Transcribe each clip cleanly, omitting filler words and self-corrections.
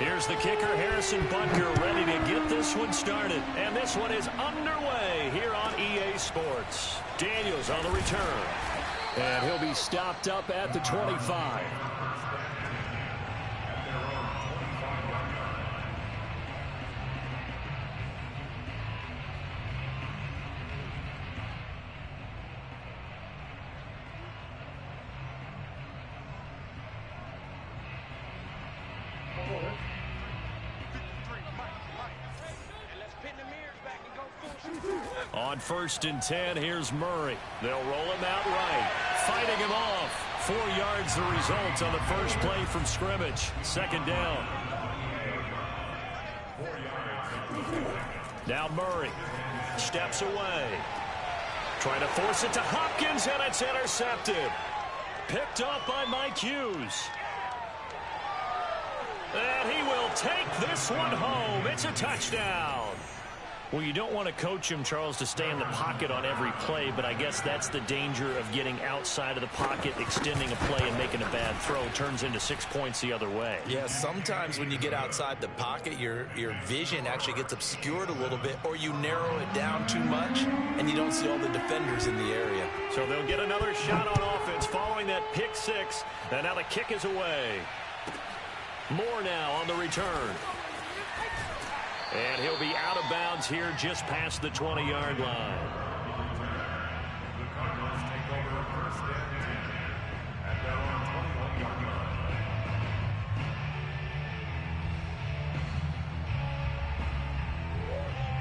Here's the kicker, Harrison Butker, ready to get this one started. And this one is underway here on EA Sports. Daniels on the return. And he'll be stopped up at the 25. On 1st and 10, here's Murray. They'll roll him out right. Fighting him off. 4 yards the result on the first play from scrimmage. 2nd down. Now Murray steps away. Trying to force it to Hopkins, and it's intercepted. Picked up by Mike Hughes. And he will take this one home. It's a touchdown. Well, you don't want to coach him, Charles, to stay in the pocket on every play, but I guess that's the danger of getting outside of the pocket, extending a play, and making a bad throw. Turns into 6 points the other way. Yeah, sometimes when you get outside the pocket, your vision actually gets obscured a little bit, or you narrow it down too much, and you don't see all the defenders in the area. So they'll get another shot on offense following that pick 6, and now the kick is away. Moore now on the return. And he'll be out of bounds here just past the 20-yard line.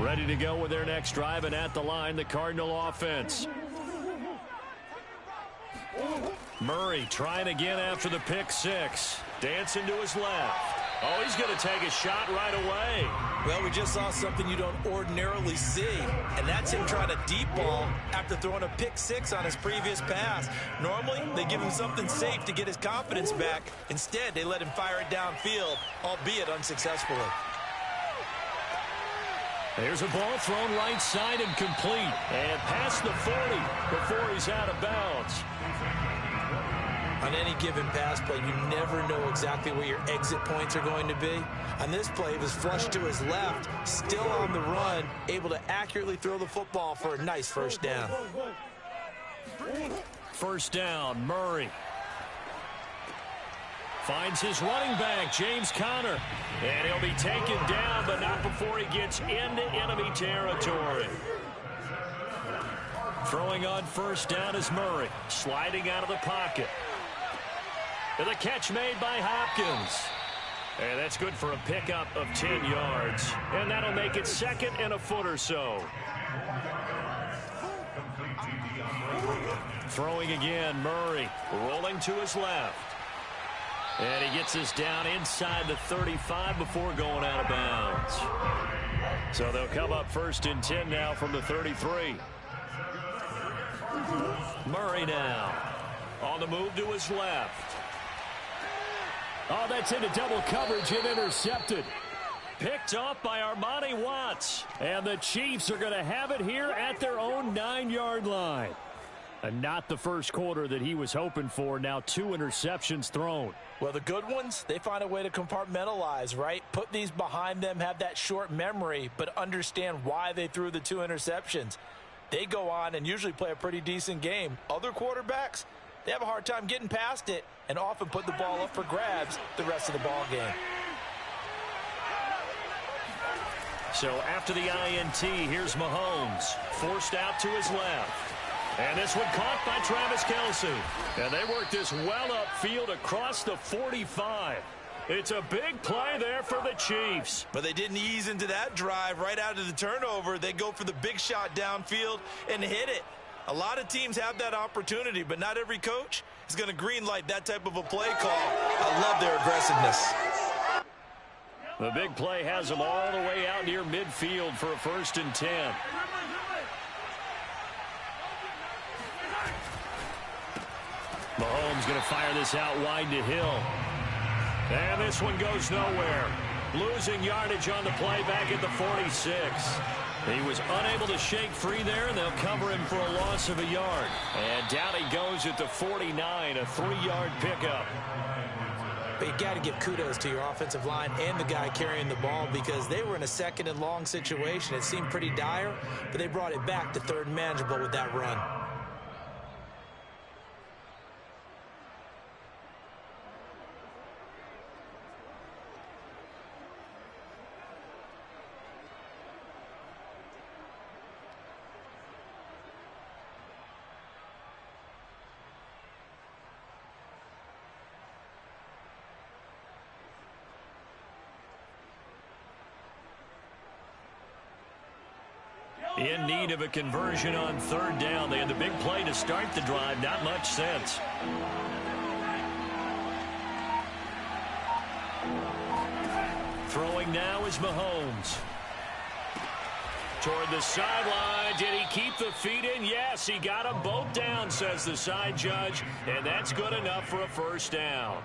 Ready to go with their next drive, and at the line, the Cardinal offense. Murray trying again after the pick 6. Dancing to his left. Oh, he's going to take a shot right away. Well, we just saw something you don't ordinarily see, and that's him trying to deep ball after throwing a pick 6 on his previous pass. Normally, they give him something safe to get his confidence back. Instead, they let him fire it downfield, albeit unsuccessfully. There's a ball thrown right side and complete. And past the 40 before he's out of bounds. On any given pass play, you never know exactly where your exit points are going to be. On this play, it was flushed to his left, still on the run, able to accurately throw the football for a nice first down. 1st down, Murray. Finds his running back, James Conner. And he'll be taken down, but not before he gets into enemy territory. Throwing on 1st down is Murray, sliding out of the pocket. And the catch made by Hopkins. And that's good for a pickup of 10 yards. And that'll make it 2nd and a foot or so. Throwing again, Murray rolling to his left. And he gets us down inside the 35 before going out of bounds. So they'll come up 1st and 10 now from the 33. Murray now on the move to his left. Oh, that's into double coverage and intercepted. Picked off by Armani Watts. And the Chiefs are going to have it here at their own 9-yard line. And not the first quarter that he was hoping for. Now 2 interceptions thrown. Well, the good ones, they find a way to compartmentalize, right? Put these behind them, have that short memory, but understand why they threw the 2 interceptions. They go on and usually play a pretty decent game. Other quarterbacks, they have a hard time getting past it and often put the ball up for grabs the rest of the ball game. So after the INT, here's Mahomes. Forced out to his left. And this one caught by Travis Kelce. And they work this well upfield across the 45. It's a big play there for the Chiefs. But they didn't ease into that drive right out of the turnover. They go for the big shot downfield and hit it. A lot of teams have that opportunity, but not every coach is going to green light that type of a play call. I love their aggressiveness. The big play has them all the way out near midfield for a 1st and 10. Mahomes going to fire this out wide to Hill. And this one goes nowhere. Losing yardage on the play back at the 46. He was unable to shake free there, and they'll cover him for a loss of a yard. And down he goes at the 49, a 3-yard pickup. But you got to give kudos to your offensive line and the guy carrying the ball because they were in a second and long situation. It seemed pretty dire, but they brought it back to third and manageable with that run. In need of a conversion on third down. They had the big play to start the drive. Not much sense. Throwing now is Mahomes. Toward the sideline. Did he keep the feet in? Yes, he got them both down, says the side judge. And that's good enough for a first down.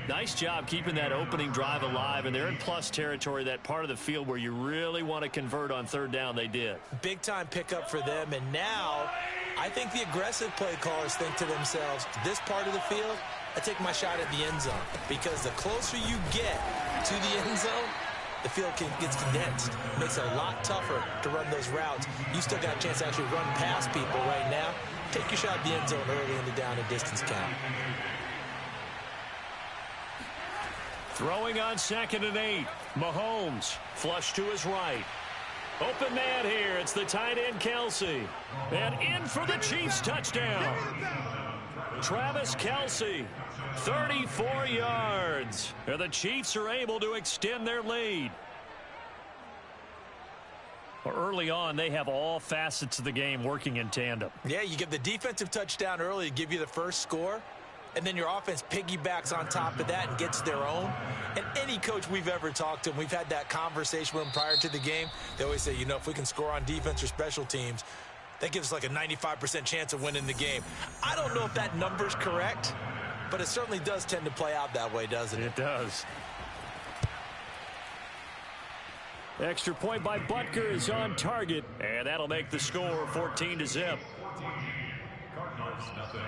Nice job keeping that opening drive alive, and they're in plus territory, that part of the field where you really want to convert on third down. They did. Big-time pickup for them, and now I think the aggressive play callers think to themselves, this part of the field, I take my shot at the end zone, because the closer you get to the end zone, the field gets condensed. It makes it a lot tougher to run those routes. You still got a chance to actually run past people right now. Take your shot at the end zone early in the down and distance count. Throwing on 2nd and 8. Mahomes flush to his right. Open man here. It's the tight end Kelce. And in for the Chiefs touchdown. Travis Kelce, 34 yards. And the Chiefs are able to extend their lead. Early on, they have all facets of the game working in tandem. Yeah, you get the defensive touchdown early to give you the first score. And then your offense piggybacks on top of that and gets their own. And any coach we've ever talked to, and we've had that conversation with them prior to the game, they always say, you know, if we can score on defense or special teams, that gives us like a 95% chance of winning the game. I don't know if that number's correct, but it certainly does tend to play out that way, doesn't it? It does. Extra point by Butker is on target, and that'll make the score 14-0. Cardinals, nothing.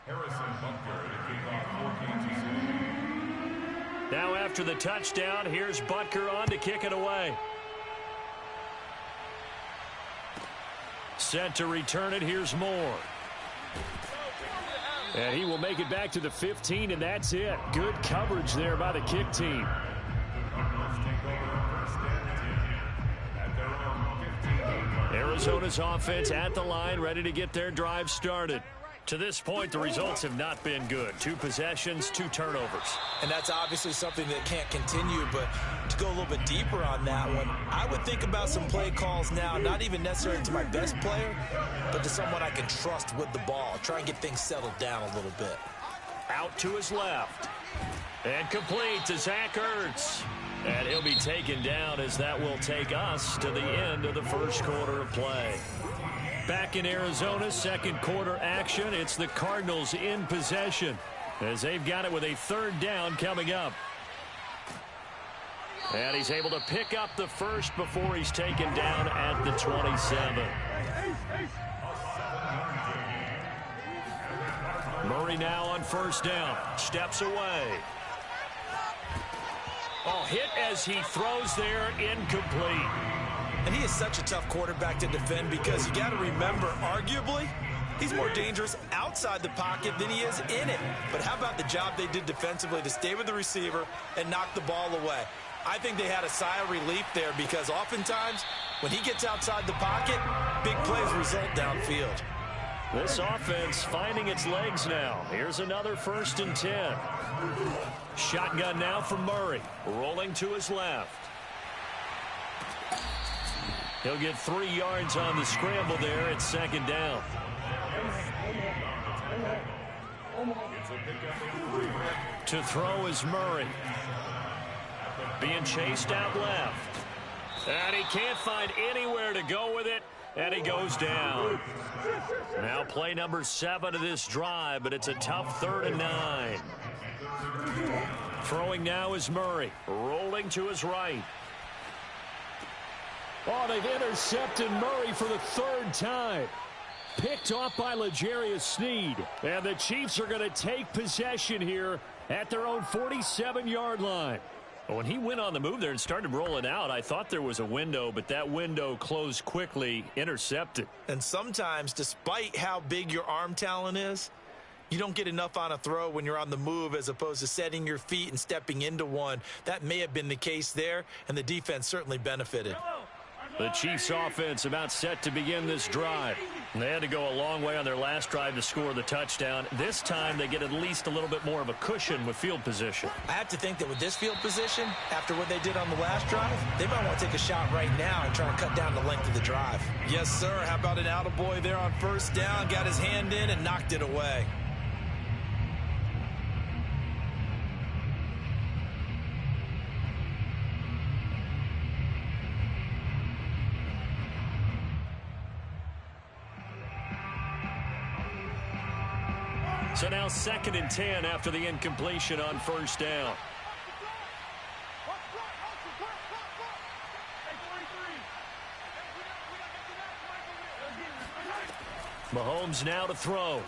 Harrison Butker to kick off 14-0. Now after the touchdown, here's Butker on to kick it away. Set to return it, here's Moore. And he will make it back to the 15, and that's it. Good coverage there by the kick team. Arizona's offense at the line, ready to get their drive started. To this point, the results have not been good. 2 possessions, 2 turnovers. And that's obviously something that can't continue, but to go a little bit deeper on that one, I would think about some play calls now, not even necessarily to my best player, but to someone I can trust with the ball. Try and get things settled down a little bit. Out to his left. And complete to Zach Ertz. And he'll be taken down as that will take us to the end of the first quarter of play. Back in Arizona, second quarter action. It's the Cardinals in possession as they've got it with a third down coming up. And he's able to pick up the first before he's taken down at the 27. Murray now on first down. Steps away. Oh, hit as he throws there, incomplete. And he is such a tough quarterback to defend because you got to remember, arguably, he's more dangerous outside the pocket than he is in it. But how about the job they did defensively to stay with the receiver and knock the ball away? I think they had a sigh of relief there because oftentimes when he gets outside the pocket, big plays result downfield. This offense finding its legs now. Here's another 1st and 10. Shotgun now for Murray. Rolling to his left. He'll get 3 yards on the scramble there at second down. To throw is Murray. Being chased out left. And he can't find anywhere to go with it. And he goes down. Now play number 7 of this drive, but it's a tough 3rd and 9. Throwing now is Murray. Rolling to his right. Oh, they've intercepted Murray for the 3rd time. picked off by L'Jarius Sneed. And the Chiefs are going to take possession here at their own 47-yard line. When he went on the move there and started rolling out, I thought there was a window, but that window closed quickly, intercepted. And sometimes, despite how big your arm talent is, you don't get enough on a throw when you're on the move as opposed to setting your feet and stepping into one. That may have been the case there, and the defense certainly benefited. The Chiefs offense about set to begin this drive. They had to go a long way on their last drive to score the touchdown. This time they get at least a little bit more of a cushion with field position. I have to think that with this field position, after what they did on the last drive, they might want to take a shot right now and try to cut down the length of the drive. Yes, sir. How about an attaboy there on first down? Got his hand in and knocked it away. So now 2nd and 10 after the incompletion on first down. Mahomes now to throw.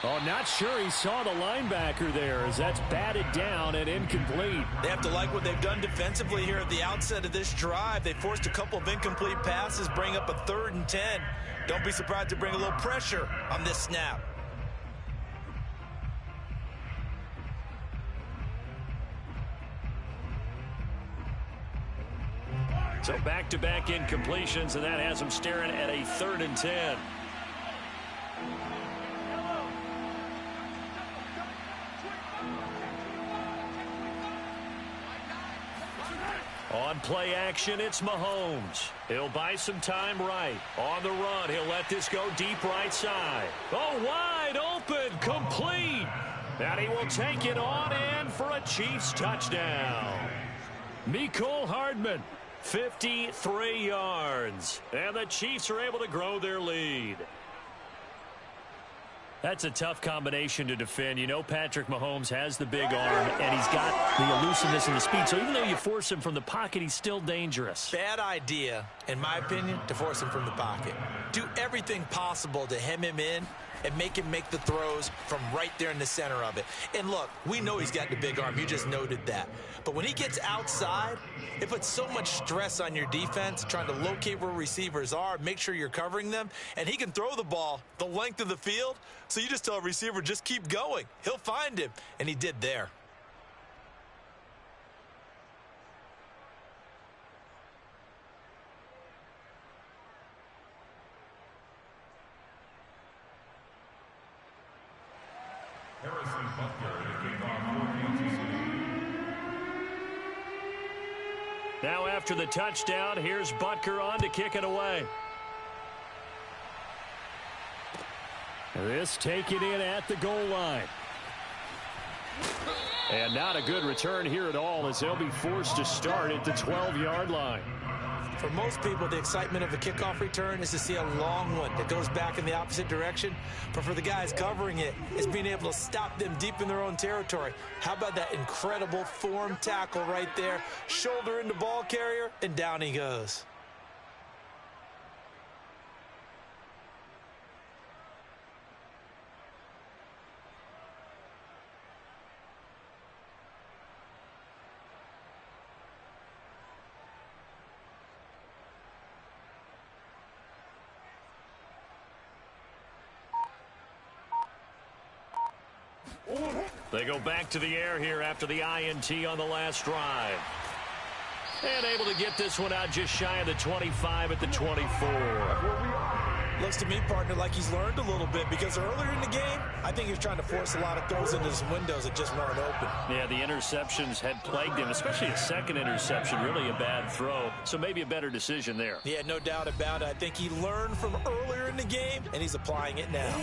Oh, not sure he saw the linebacker there as that's batted down and incomplete. They have to like what they've done defensively here at the outset of this drive. They forced a couple of incomplete passes, bring up a 3rd and 10. Don't be surprised to bring a little pressure on this snap. So back-to-back incompletions, and that has them staring at a 3rd and 10. On play action, it's Mahomes. He'll buy some time right. On the run, he'll let this go deep right side. Oh, wide open, complete. And he will take it on in for a Chiefs touchdown. Mecole Hardman, 53 yards. And the Chiefs are able to grow their lead. That's a tough combination to defend. You know Patrick Mahomes has the big arm, and he's got the elusiveness and the speed. So even though you force him from the pocket, he's still dangerous. Bad idea, in my opinion, to force him from the pocket. Do everything possible to hem him in and make him make the throws from right there in the center of it. And look, we know he's got the big arm. You just noted that. But when he gets outside, it puts so much stress on your defense, trying to locate where receivers are, make sure you're covering them, and he can throw the ball the length of the field. So you just tell a receiver, just keep going. He'll find him, and he did there. Harrison Butker to kick off for Kansas City. Now after the touchdown, here's Butker on to kick it away. This taken in at the goal line. And not a good return here at all as they'll be forced to start at the 12-yard line. For most people, the excitement of a kickoff return is to see a long one that goes back in the opposite direction. But for the guys covering it, it's being able to stop them deep in their own territory. How about that incredible form tackle right there? Shoulder into ball carrier, and down he goes. They go back to the air here after the INT on the last drive. And able to get this one out just shy of the 25 at the 24. Looks to me, partner, like he's learned a little bit because earlier in the game, I think he was trying to force a lot of throws into some windows that just weren't open. Yeah, the interceptions had plagued him, especially a second interception, really a bad throw. So maybe a better decision there. Yeah, no doubt about it. I think he learned from earlier in the game, and he's applying it now.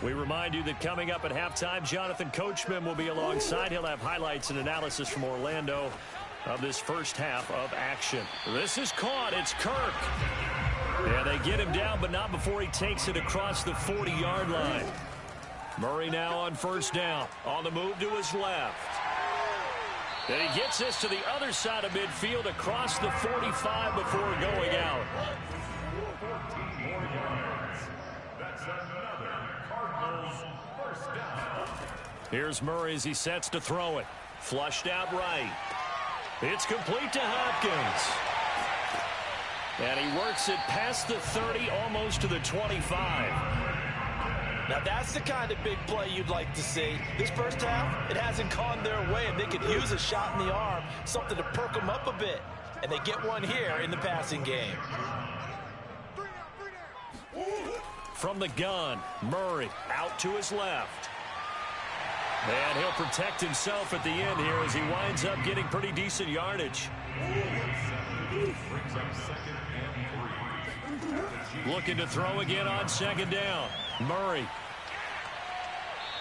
We remind you that coming up at halftime, Jonathan Coachman will be alongside. He'll have highlights and analysis from Orlando of this first half of action. This is caught. It's Kirk. Yeah, they get him down, but not before he takes it across the 40-yard line. Murray now on first down. On the move to his left. And he gets this to the other side of midfield across the 45 before going out. 14 more yards. That's another Cardinals first down. Here's Murray as he sets to throw it. Flushed out right. It's complete to Hopkins. And he works it past the 30, almost to the 25. Now that's the kind of big play you'd like to see. This first half, it hasn't gone their way, and they could use a shot in the arm, something to perk them up a bit. And they get one here in the passing game. From the gun, Murray out to his left. And he'll protect himself at the end here as he winds up getting pretty decent yardage. Brings up second and 3. Looking to throw again on second down. Murray.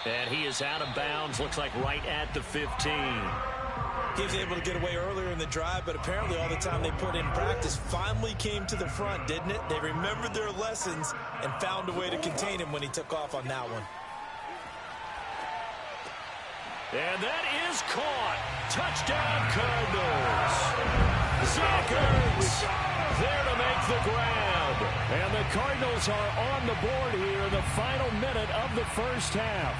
And he is out of bounds, looks like right at the 15. He was able to get away earlier in the drive, but apparently all the time they put in practice finally came to the front, didn't it? They remembered their lessons and found a way to contain him when he took off on that one. And that is caught. Touchdown, Cardinals. Zach Ertz there to make the grab. And the Cardinals are on the board here in the final minute of the first half.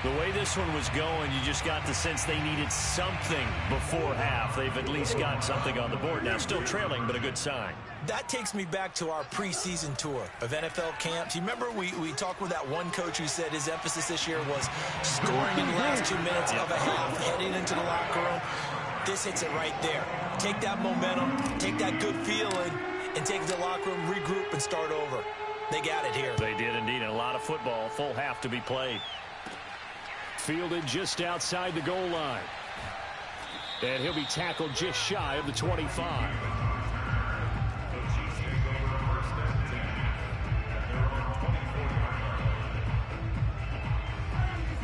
The way this one was going, you just got the sense they needed something before half. They've at least got something on the board now. Still trailing, but a good sign. That takes me back to our preseason tour of NFL camps. You remember we talked with that one coach who said his emphasis this year was scoring in the last 2 minutes of a half, heading into the locker room. This hits it right there. Take that momentum, take that good feeling, and take it to the locker room, regroup, and start over. They got it here. They did indeed. A lot of football, full half to be played. Fielded just outside the goal line. And he'll be tackled just shy of the 25.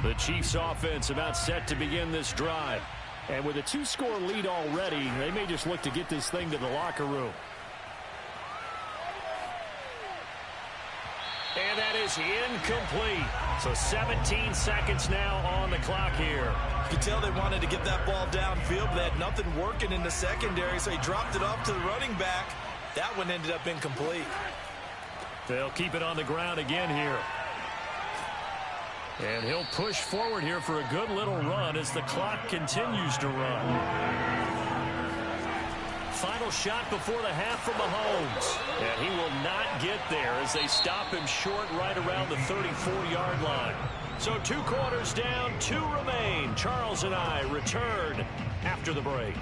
The Chiefs offense about set to begin this drive. And with a 2-score lead already, they may just look to get this thing to the locker room. And that is incomplete. So 17 seconds now on the clock here. You can tell they wanted to get that ball downfield, but they had nothing working in the secondary, so he dropped it off to the running back. That one ended up incomplete. They'll keep it on the ground again here. And he'll push forward here for a good little run as the clock continues to run. Final shot before the half from Mahomes. And he will not get there as they stop him short right around the 34-yard line. So 2 quarters down, 2 remain. Charles and I return after the break.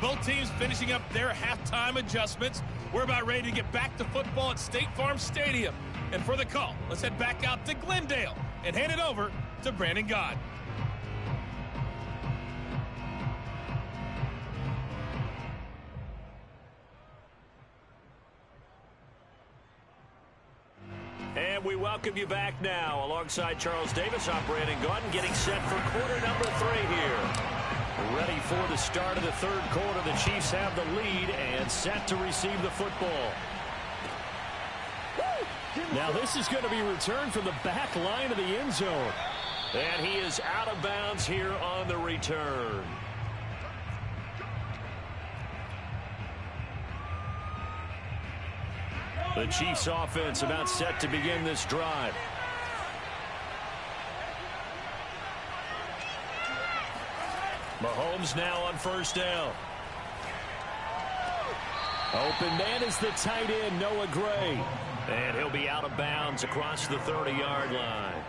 Both teams finishing up their halftime adjustments. We're about ready to get back to football at State Farm Stadium. And for the call, let's head back out to Glendale and hand it over to Brandon God. And we welcome you back now alongside Charles Davis. I'm Brandon Gordon getting set for quarter number 3 here. Ready for the start of the third quarter. The Chiefs have the lead and set to receive the football. Now this is going to be returned from the back line of the end zone. And he is out of bounds here on the return. The Chiefs offense about set to begin this drive. Mahomes now on first down. Open man is the tight end, Noah Gray. And he'll be out of bounds across the 30-yard line.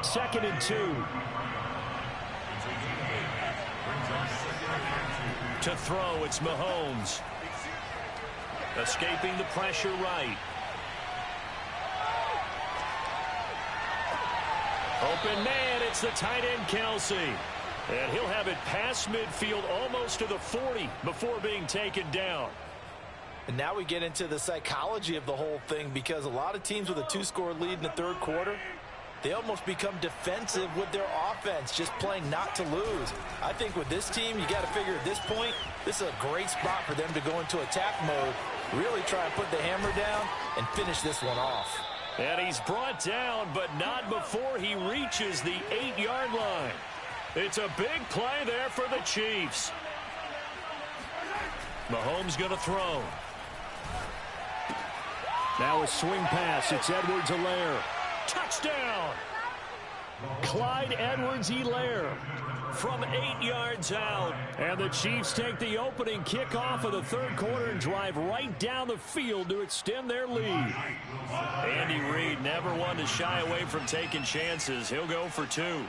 2nd and 2. To throw, it's Mahomes. Escaping the pressure right. Open man, it's the tight end, Kelsey. And he'll have it past midfield almost to the 40 before being taken down. And now we get into the psychology of the whole thing, because a lot of teams with a 2-score lead in the third quarter, they almost become defensive with their offense, just playing not to lose. I think with this team, you got to figure at this point, this is a great spot for them to go into attack mode, really try and put the hammer down and finish this one off. And he's brought down, but not before he reaches the 8-yard line. It's a big play there for the Chiefs. Mahomes going to throw. Now a swing pass. It's Edwards-Helaire. Touchdown! Clyde Edwards-Helaire from 8 yards out. And the Chiefs take the opening kickoff of the third quarter and drive right down the field to extend their lead. Andy Reid never one to shy away from taking chances. He'll go for 2.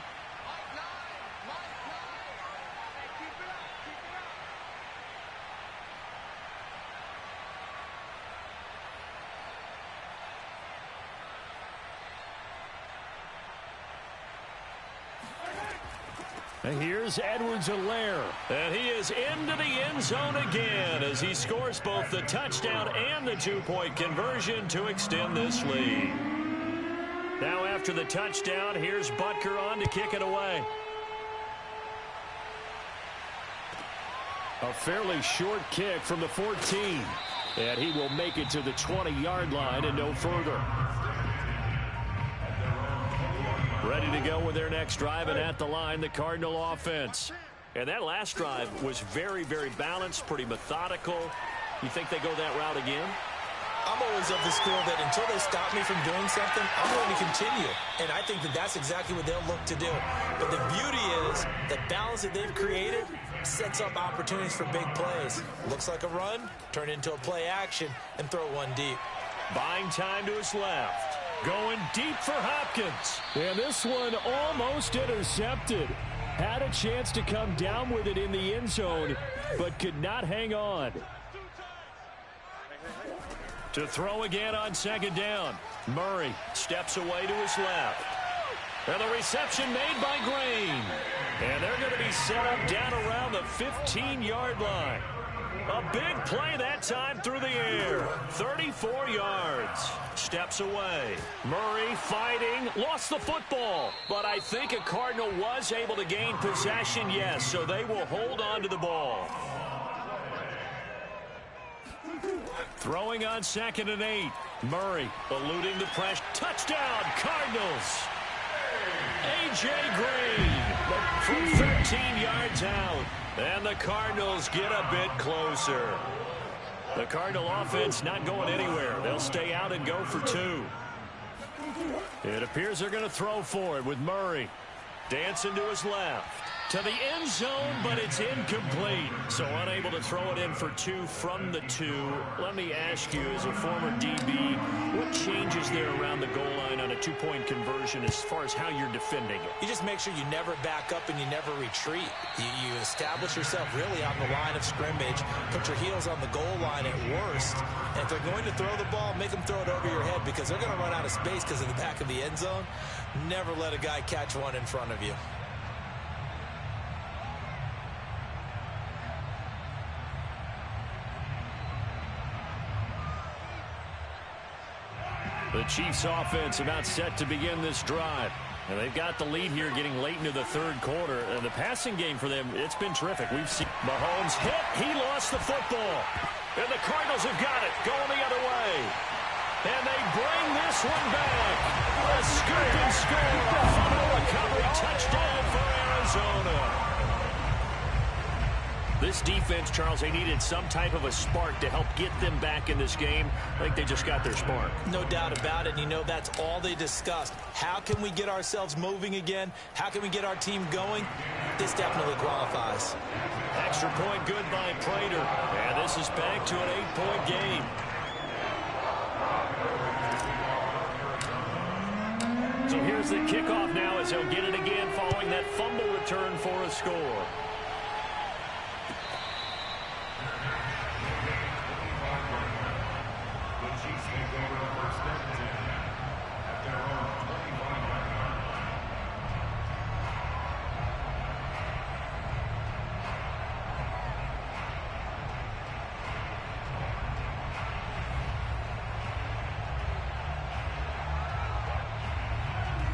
And here's Edwards-Helaire. And he is into the end zone again as he scores both the touchdown and the 2-point conversion to extend this lead. Now after the touchdown, here's Butker on to kick it away. A fairly short kick from the 14. And he will make it to the 20-yard line and no further. Ready to go with their next drive, and at the line, the Cardinal offense. And that last drive was very, very balanced, pretty methodical. You think they go that route again? I'm always of the school that until they stop me from doing something, I'm going to continue. And I think that that's exactly what they'll look to do. But the beauty is the balance that they've created sets up opportunities for big plays. Looks like a run, turn it into a play action, and throw one deep. Buying time to his left. Going deep for Hopkins. And this one almost intercepted. Had a chance to come down with it in the end zone, but could not hang on. To throw again on second down. Murray steps away to his left. And the reception made by Green. And they're going to be set up down around the 15-yard line. A big play that time through the air. 34 yards. Steps away. Murray fighting. Lost the football. But I think a Cardinal was able to gain possession, yes. So they will hold on to the ball. Throwing on 2nd and 8. Murray eluding the pressure. Touchdown, Cardinals. A.J. Green from 13 yards out. And the Cardinals get a bit closer. The Cardinal offense not going anywhere. They'll stay out and go for 2. It appears they're going to throw for it with Murray. Dancing to his left. To the end zone, but it's incomplete. So unable to throw it in for 2 from the 2. Let me ask you, as a former DB, what changes there around the goal line on a 2-point conversion as far as how you're defending it? You just make sure you never back up and you never retreat. You establish yourself really on the line of scrimmage, put your heels on the goal line at worst. And if they're going to throw the ball, make them throw it over your head because they're going to run out of space because of the back of the end zone. Never let a guy catch one in front of you. The Chiefs offense about set to begin this drive. And they've got the lead here getting late into the third quarter. And the passing game for them, it's been terrific. We've seen Mahomes hit. He lost the football. And the Cardinals have got it going the other way. And they bring this one back. A scoop and score. A fumble recovery touchdown for Arizona. This defense, Charles, they needed some type of a spark to help get them back in this game. I think they just got their spark. No doubt about it. And you know, that's all they discussed. How can we get ourselves moving again? How can we get our team going? This definitely qualifies. Extra point good by Prater. And this is back to an 8-point game. So here's the kickoff now as he'll get it again following that fumble return for a score.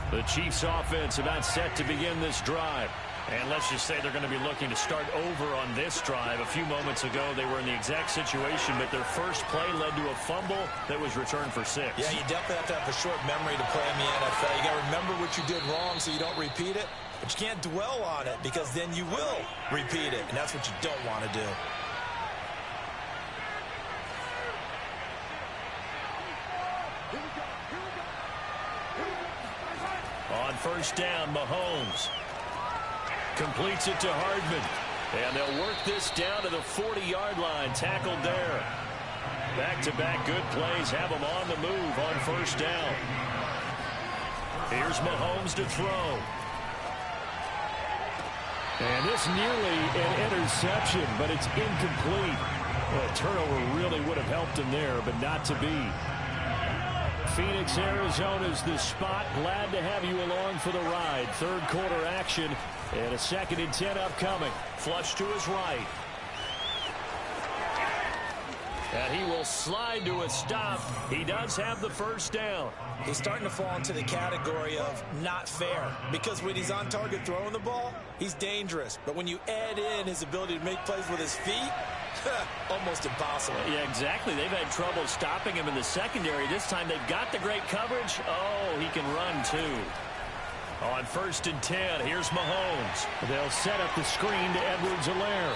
The Chiefs offense about set to begin this drive. And let's just say they're going to be looking to start over on this drive. A few moments ago, they were in the exact situation, but their first play led to a fumble that was returned for 6. Yeah, you definitely have to have a short memory to play in the NFL. You got to remember what you did wrong so you don't repeat it. But you can't dwell on it because then you will repeat it, and that's what you don't want to do. On first down, Mahomes completes it to Hardman. And they'll work this down to the 40-yard line. Tackled there. Back-to-back good plays have them on the move on first down. Here's Mahomes to throw. And this nearly an interception, but it's incomplete. Well, a turnover really would have helped him there, but not to be. Phoenix, Arizona's the spot. Glad to have you along for the ride. Third quarter action and a 2nd and 10 upcoming. Flush to his right. And he will slide to a stop. He does have the first down. He's starting to fall into the category of not fair, because when he's on target throwing the ball, he's dangerous. But when you add in his ability to make plays with his feet, almost impossible. Yeah, exactly. They've had trouble stopping him in the secondary. This time they've got the great coverage. Oh, he can run too. On 1st and 10, here's Mahomes. They'll set up the screen to Edwards-Helaire.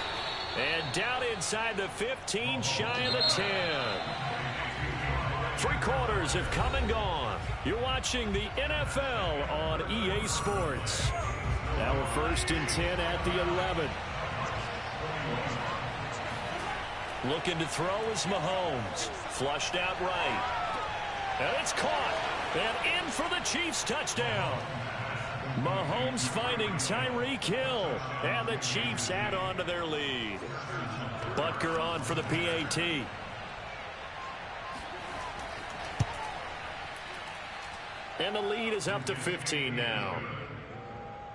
And down inside the 15, shy of the 10. 3 quarters have come and gone. You're watching the NFL on EA Sports. Now a 1st and 10 at the 11. Looking to throw is Mahomes. Flushed out right. And it's caught. And in for the Chiefs touchdown. Mahomes finding Tyreek Hill. And the Chiefs add on to their lead. Butker on for the PAT. And the lead is up to 15 now.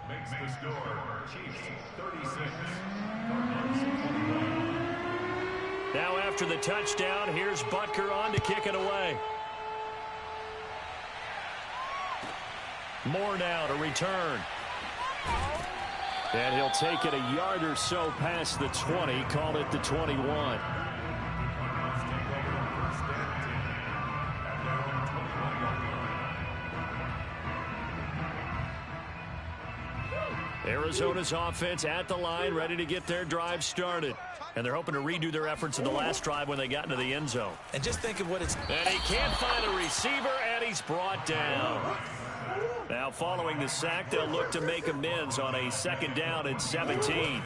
Makes the score Chiefs 36, Cardinals 21. Now after the touchdown, here's Butker on to kick it away. Moore now to return. And he'll take it a yard or so past the 20, call it the 21. Arizona's offense at the line, ready to get their drive started. And they're hoping to redo their efforts in the last drive when they got into the end zone. And just think of what it's... And he can't find a receiver, and he's brought down. Now following the sack, they'll look to make amends on a 2nd down and 17.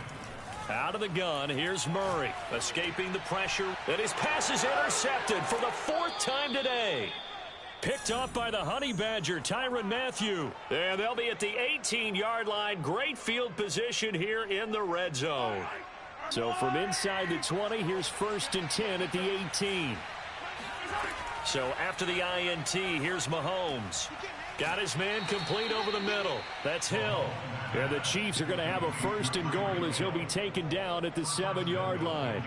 Out of the gun, here's Murray, escaping the pressure. And his pass is intercepted for the 4th time today. Picked off by the Honey Badger, Tyrann Mathieu. And they'll be at the 18-yard line. Great field position here in the red zone. So from inside the 20, here's 1st and 10 at the 18. So after the INT, here's Mahomes. Got his man complete over the middle. That's Hill. And the Chiefs are going to have a 1st and goal as he'll be taken down at the 7-yard line.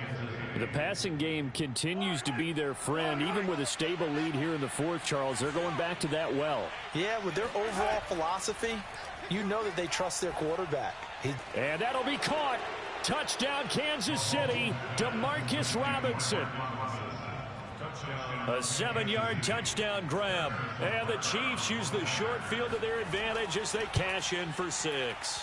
The passing game continues to be their friend. Even with a stable lead here in the 4th, Charles, they're going back to that well. Yeah, with their overall philosophy, you know that they trust their quarterback. And that'll be caught. Touchdown, Kansas City, DeMarcus Robinson. A 7-yard touchdown grab. And the Chiefs use the short field to their advantage as they cash in for 6.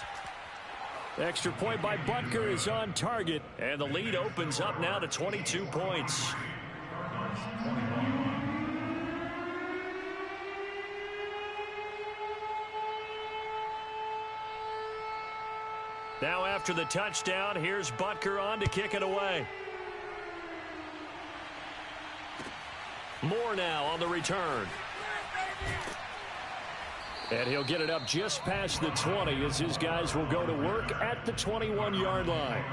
Extra point by Butker is on target. And the lead opens up now to 22 points. Now after the touchdown, here's Butker on to kick it away. Moore now on the return. And he'll get it up just past the 20 as his guys will go to work at the 21-yard line.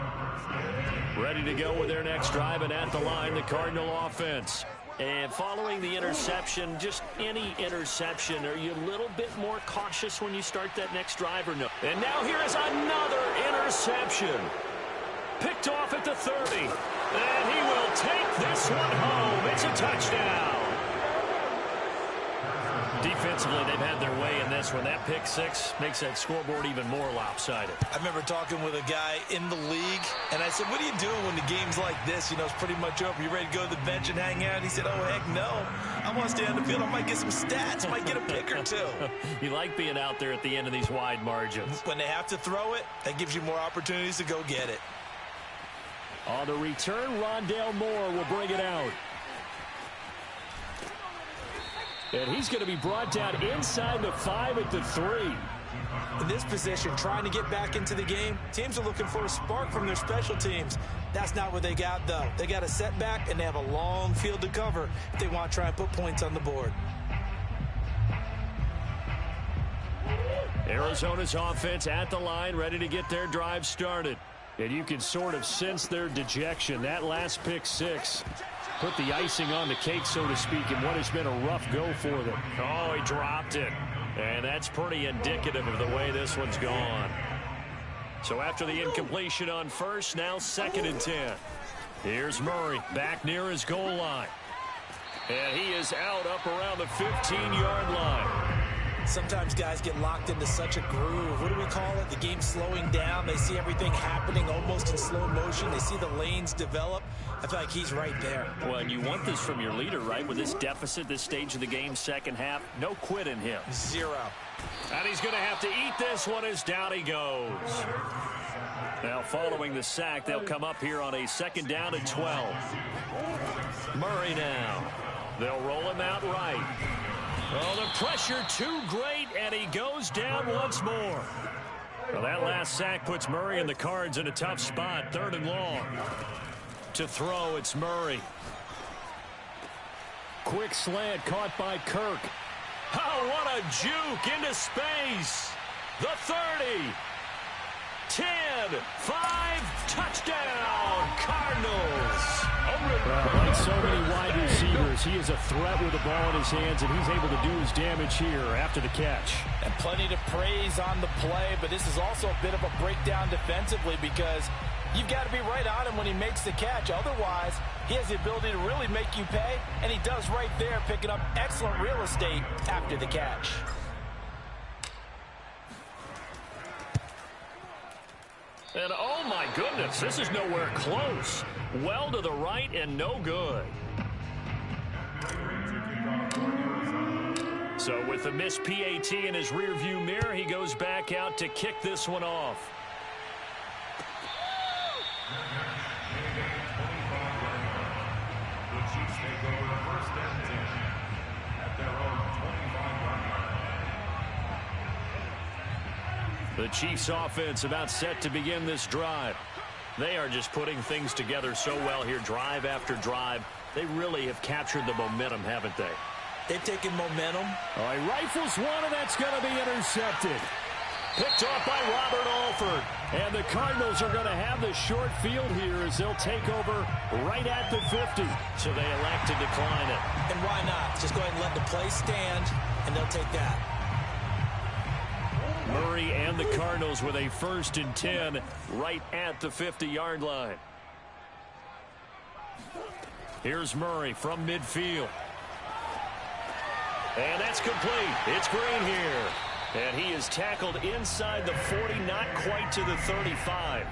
Ready to go with their next drive, and at the line, the Cardinal offense. And following the interception, just any interception, are you a little bit more cautious when you start that next drive or no? And now here is another interception. Picked off at the 30. And he will take this one home. It's a touchdown. defensively, they've had their way in this one. That pick six makes that scoreboard even more lopsided. I remember talking with a guy in the league, and I said, what are you doing when the game's like this? You know, it's pretty much over. You ready to go to the bench and hang out? And he said, oh, heck no. I want to stay on the field. I might get some stats. Might get a pick or two. You like being out there at the end of these wide margins. When they have to throw it, that gives you more opportunities to go get it. On the return, Rondale Moore will bring it out. And he's going to be brought down inside the 5 at the 3. In this position, trying to get back into the game, teams are looking for a spark from their special teams. That's not what they got, though. They got a setback, and they have a long field to cover if they want to try and put points on the board. Arizona's offense at the line, ready to get their drive started. And you can sort of sense their dejection. That last pick six put the icing on the cake, so to speak, in what has been a rough go for them. Oh, he dropped it. And that's pretty indicative of the way this one's gone. So after the incompletion on first, now 2nd and 10. Here's Murray back near his goal line. And he is out up around the 15-yard line. Sometimes guys get locked into such a groove. What do we call it? The game's slowing down. They see everything happening almost in slow motion. They see the lanes develop. I feel like he's right there. Well, and you want this from your leader, right? With this deficit, this stage of the game, second half, no quit in him. 0. And he's going to have to eat this one as down he goes. Now, following the sack, they'll come up here on a 2nd down and 12. Murray now. They'll roll him out right. Oh, the pressure too great, and he goes down once more. Well, that last sack puts Murray and the Cards in a tough spot. 3rd and long. To throw, it's Murray. Quick slant caught by Kirk. Oh, what a juke into space. The 30. 10, 5, touchdown, Cardinals. Like so many wide receivers, he is a threat with the ball in his hands, and he's able to do his damage here after the catch. And plenty to praise on the play, but this is also a bit of a breakdown defensively because you've got to be right on him when he makes the catch. Otherwise, he has the ability to really make you pay, and he does right there, picking up excellent real estate after the catch. And oh my goodness, this is nowhere close. Well to the right and no good. So with the missed PAT in his rearview mirror, he goes back out to kick this one off. The Chiefs take over 1st and 10 at their own 25-yard line. The Chiefs offense about set to begin this drive. They are just putting things together so well here, drive after drive. They really have captured the momentum, haven't they? They've taken momentum. Oh, he rifles one, and that's going to be intercepted. Picked off by Robert Alford. And the Cardinals are going to have the short field here as they'll take over right at the 50. So they elect to decline it. And why not? Just go ahead and let the play stand, and they'll take that. Murray and the Cardinals with a 1st and 10 right at the 50-yard line. Here's Murray from midfield. And that's complete. It's Green here. And he is tackled inside the 40, not quite to the 35.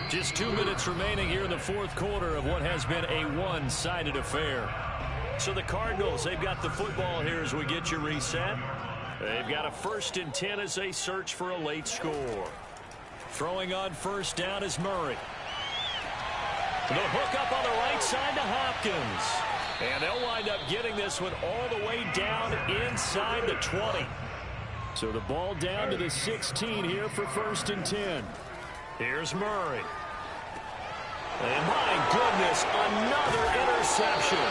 Just 2 minutes remaining here in the 4th quarter of what has been a one-sided affair. So the Cardinals, they've got the football here as we get you reset. They've got a 1st and 10 as they search for a late score. Throwing on 1st down is Murray. The hook up on the right side to Hopkins. And they'll wind up getting this one all the way down inside the 20. So the ball down to the 16 here for 1st and 10. Here's Murray. And my goodness, another interception.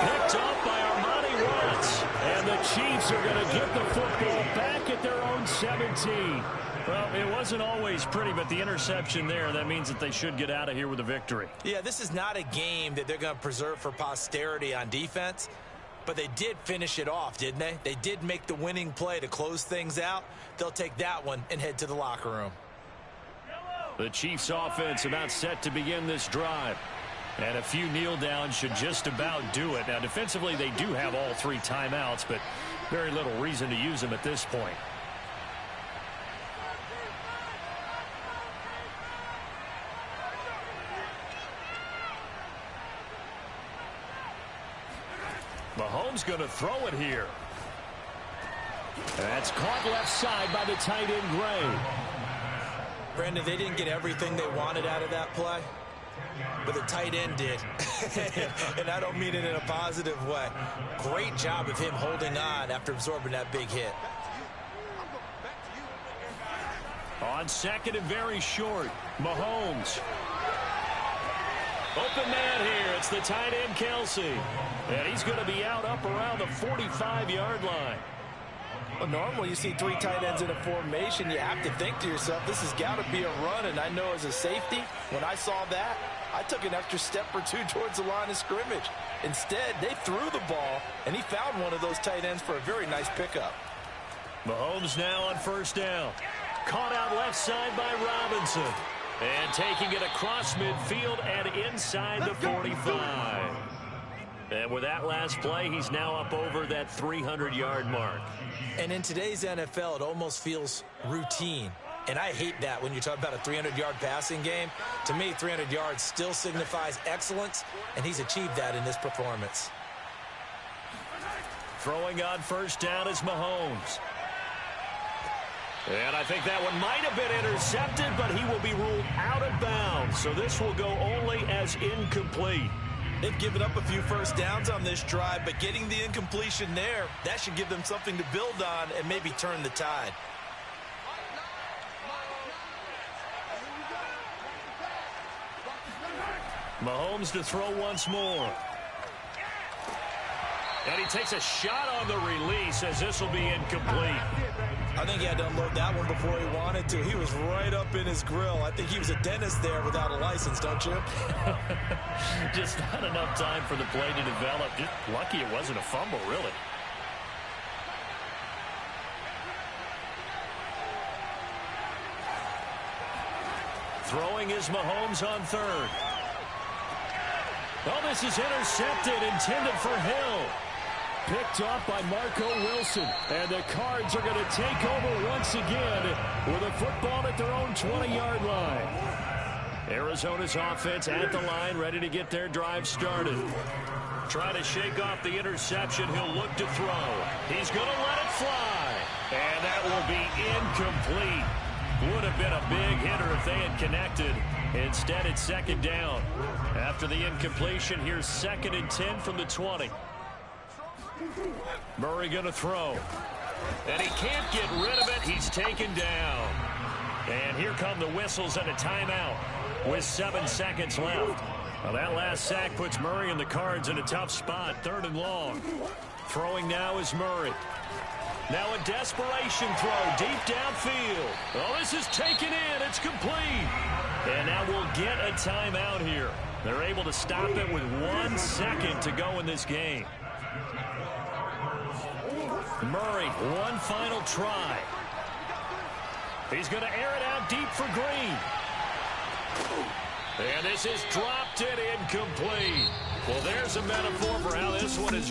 Picked off by Armani Watts. And the Chiefs are going to get the football back at their own 17. Well, it wasn't always pretty, but the interception there, that means that they should get out of here with a victory. Yeah, this is not a game that they're going to preserve for posterity on defense, but they did finish it off, didn't they? They did make the winning play to close things out. They'll take that one and head to the locker room. The Chiefs offense about set to begin this drive. And a few kneel downs should just about do it. Now, defensively, they do have all 3 timeouts, but very little reason to use them at this point. Mahomes going to throw it here. That's caught left side by the tight end, Gray. Brandon, they didn't get everything they wanted out of that play, but the tight end did. And I don't mean it in a positive way. Great job of him holding on after absorbing that big hit. On second and very short, Mahomes. Open man here. It's the tight end, Kelsey. And he's going to be out up around the 45-yard line. Well, normally you see 3 tight ends in a formation, you have to think to yourself, this has got to be a run. And I know as a safety, when I saw that, I took an extra step or 2 towards the line of scrimmage. Instead, they threw the ball, and he found one of those tight ends for a very nice pickup. Mahomes now on first down. Caught out left side by Robinson. And taking it across midfield and inside the 45. And with that last play, he's now up over that 300-yard mark. And in today's NFL, it almost feels routine. And I hate that when you talk about a 300-yard passing game. To me, 300 yards still signifies excellence, and he's achieved that in this performance. Throwing on first down is Mahomes. And I think that one might have been intercepted, but he will be ruled out of bounds. So this will go only as incomplete. They've given up a few first downs on this drive, but getting the incompletion there, that should give them something to build on and maybe turn the tide. Mahomes to throw once more. And he takes a shot on the release as this will be incomplete. I think he had to unload that one before he wanted to. He was right up in his grill. I think he was a dentist there without a license, don't you? Just not enough time for the play to develop. Just lucky it wasn't a fumble, really. Throwing is Mahomes on third. Oh, this is intercepted, intended for Hill. Picked off by Marco Wilson. And the Cards are going to take over once again with a football at their own 20-yard line. Arizona's offense at the line, ready to get their drive started. Trying to shake off the interception. He'll look to throw. He's going to let it fly. And that will be incomplete. Would have been a big hitter if they had connected. Instead, it's second down. After the incompletion, here's 2nd and 10 from the 20. Murray going to throw. And he can't get rid of it. He's taken down. And here come the whistles and a timeout with 7 seconds left. Well, that last sack puts Murray and the Cards in a tough spot. 3rd and long. Throwing now is Murray. Now a desperation throw deep downfield. Oh, this is taken in. It's complete. And now we'll get a timeout here. They're able to stop it with 1 second to go in this game. Murray, one final try. He's going to air it out deep for Green. And this is dropped it incomplete. Well, there's a metaphor for how this one is.